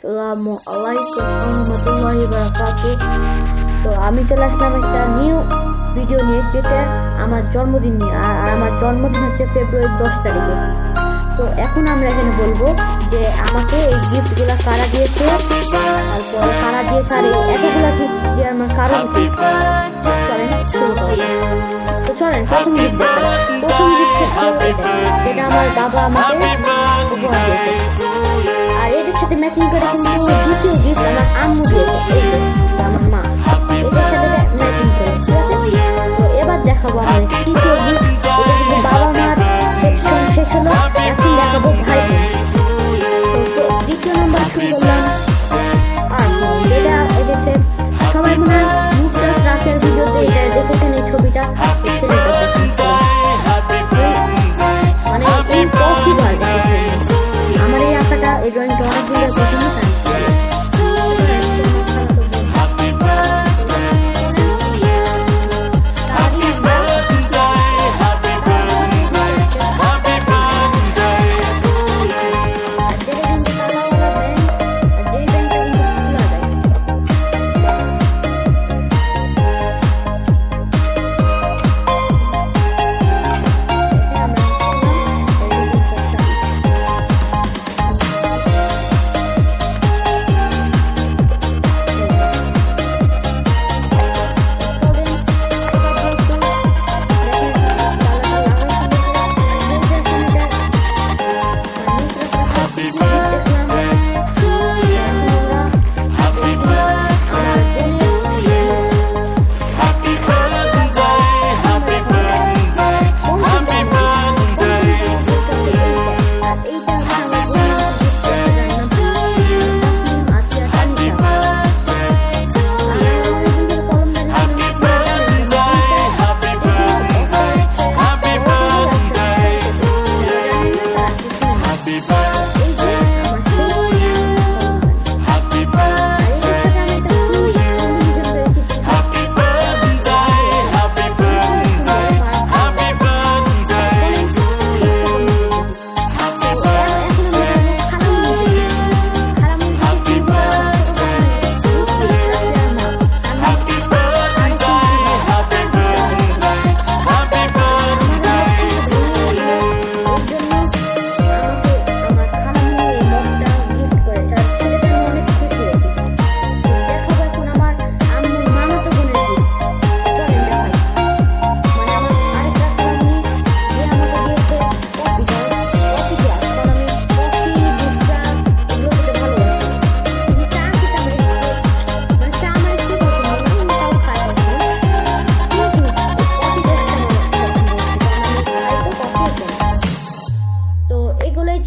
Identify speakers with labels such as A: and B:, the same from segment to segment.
A: আসসালামু আলাইকুম রহমতুল্লাহি বারাকাতুহু। তো আমি চলে আসলাম একটা নিউ ভিডিও নিয়ে, যেটা আমার জন্মদিন নিয়ে। আর আমার জন্মদিন হচ্ছে ফেব্রুয়ারি 10 তারিখে। তো এখন আমরা এখানে বলবো যে আমাকে এই গিফটগুলো কারা দিয়েছে, তারপর কারা দিয়েছে, আর এতগুলো গিফট দিয়ে আমার কারো চলেন শুরু করা যাক। তো চলেন প্রথম গিফট হচ্ছে যেটা আমার বাবা আমাকে উপহার দিয়েছে। আর এদের সাথে ম্যাচিং করে কিন্তু দ্বিতীয় গিফট আমার আম্মু দিয়েছে, আমার মা। এদের সাথে ম্যাচিং করে, ঠিক আছে? তো এবার দেখাবো আমার তৃতীয় গিফট। এটা কিন্তু বাবা মার সেকশন শেষ হলো, এখন দেখাবো ভাই বোন। তো দ্বিতীয় নম্বর শুরু করলাম আর যেটা এদেশে সবাই মনে হয় মুক্তাস রাসের ভিডিওতে এটা দেখেছেন, এই ছবিটা মানে ইম্পসিবল। আমার এই আঁকাটা এই ড্রয়িংটা অনেক দিনের পছন্দ।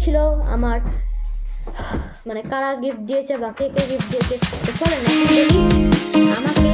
A: ছিল আমার মানে কারা গিফট দিয়েছে বা কে কে গিফট দিয়েছে। তো চলেন আমাকে